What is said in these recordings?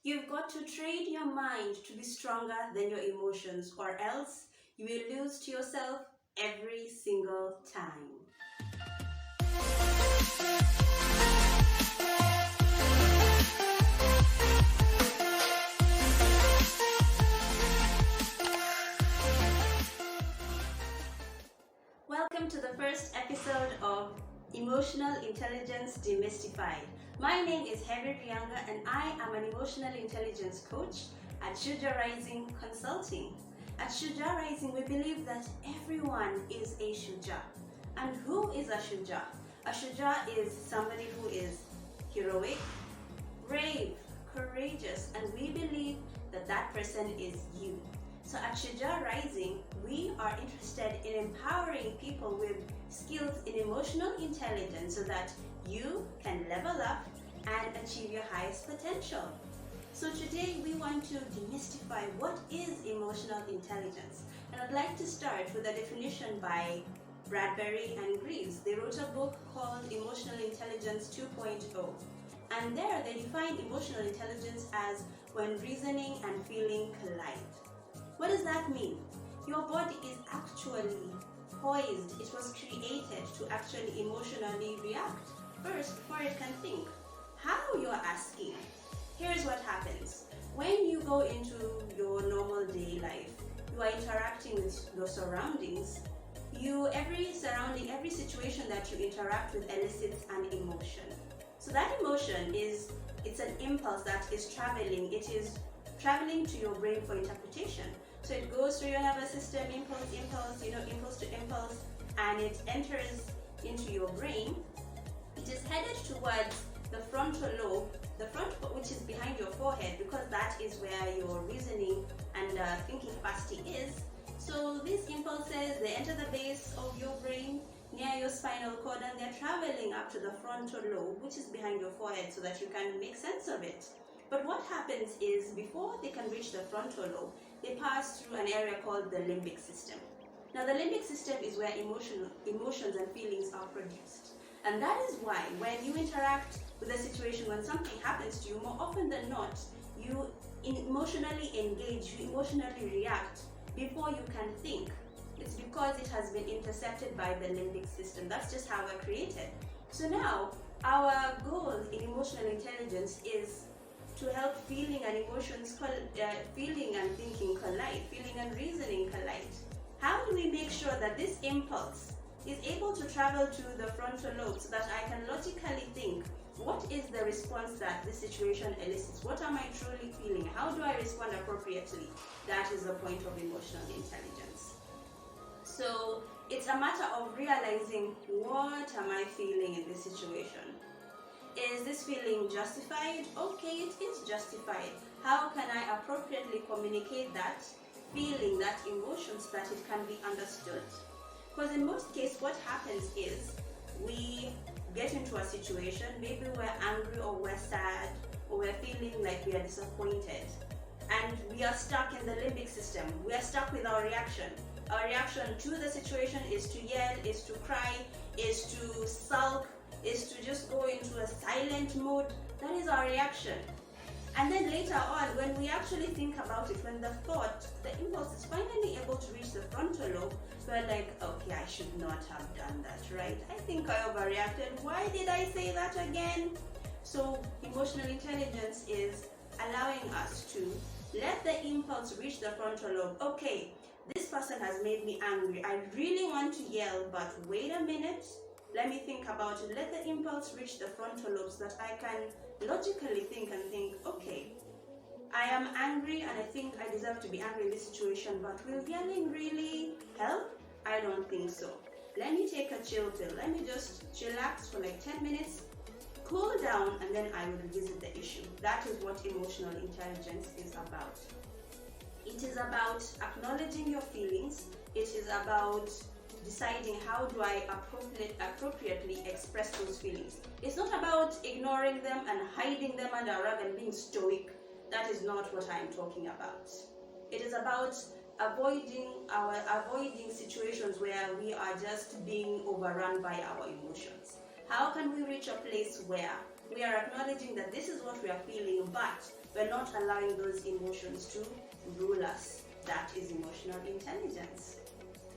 You've got to train your mind to be stronger than your emotions, or else you will lose to yourself every single time. Welcome to the first episode of Emotional Intelligence Demystified. My name is Harriet Rianga and I am an emotional intelligence coach at Shuja Rising Consulting. At Shuja Rising, we believe that everyone is a Shuja. And who is a Shuja? A Shuja is somebody who is heroic, brave, courageous, and we believe that that person is you. So at Shuja Rising, we are interested in empowering people with skills in emotional intelligence so that you can level up and achieve your highest potential. So today we want to demystify what is emotional intelligence. And I'd like to start with a definition by Bradbury and Greaves. They wrote a book called Emotional Intelligence 2.0. And there they define emotional intelligence as when reasoning and feeling collide. What does that mean? Your body is actually poised. It was created to actually emotionally react first before it can think. How, you're asking? Here's what happens. When you go into your normal day life, you are interacting with your surroundings. Every situation that you interact with elicits an emotion. So that emotion it's an impulse that is traveling. It is traveling to your brain for interpretation. So it goes through your nervous system, impulse to impulse, and it enters into your brain. It is headed towards the frontal lobe, which is behind your forehead, because that is where your reasoning and thinking capacity is. So these impulses, they enter the base of your brain near your spinal cord, and they're traveling up to the frontal lobe, which is behind your forehead, so that you can make sense of it. But what happens is, before they can reach the frontal lobe, they pass through an area called the limbic system. Now, the limbic system is where emotions and feelings are produced. And that is why when you interact with a situation, when something happens to you, more often than not, you emotionally engage, you emotionally react before you can think. It's because it has been intercepted by the limbic system. That's just how we're created. So now, our goal in emotional intelligence is to help feeling and feeling and thinking collide, feeling and reasoning collide. How do we make sure that this impulse is able to travel to the frontal lobe so that I can logically think, what is the response that this situation elicits? What am I truly feeling? How do I respond appropriately? That is the point of emotional intelligence. So it's a matter of realizing, what am I feeling in this situation? Is this feeling justified? Okay, it is justified. How can I appropriately communicate that feeling, that emotion, so that it can be understood? Because in most cases, what happens is we get into a situation, maybe we're angry or we're sad or we're feeling like we are disappointed, and we are stuck in the limbic system. We are stuck with our reaction. Our reaction to the situation is to yell, is to cry, is to sulk, is to just go into a silent mode. That is our reaction. And then later on, when we actually think about it, when the impulse is finally able to reach the frontal lobe, we're like, okay, I should not have done that, right? I think I overreacted. Why did I say that again? So emotional intelligence is allowing us to let the impulse reach the frontal lobe. Okay, this person has made me angry. I really want to yell, but wait a minute. Let me think about it. Let the impulse reach the frontal lobe so that I can logically think, okay, I am angry and I think I deserve to be angry in this situation, but will yelling really help? I don't think so. Let me take a chill pill. Let me just chillax for like 10 minutes, cool down, and then I will revisit the issue. That is what emotional intelligence is about. It is about acknowledging your feelings. It is about deciding, how do I appropriately express those feelings. It's not about ignoring them and hiding them under a rug and being stoic. That is not what I'm talking about. It is about avoiding situations where we are just being overrun by our emotions. How can we reach a place where we are acknowledging that this is what we are feeling, but We're not allowing those emotions to rule us. That is emotional intelligence.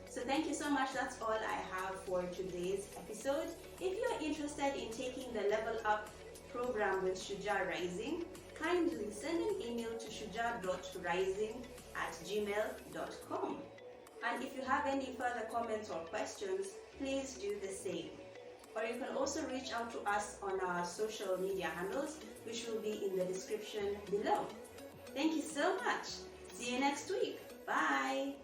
So thank you so much. That's all I have for today's episode. If you're interested in taking the Level Up program with Shuja Rising, kindly send an email to shuja.rising@gmail.com. And if you have any further comments or questions, please do the same. Or you can also reach out to us on our social media handles, which will be in the description below. Thank you so much. See you next week. Bye.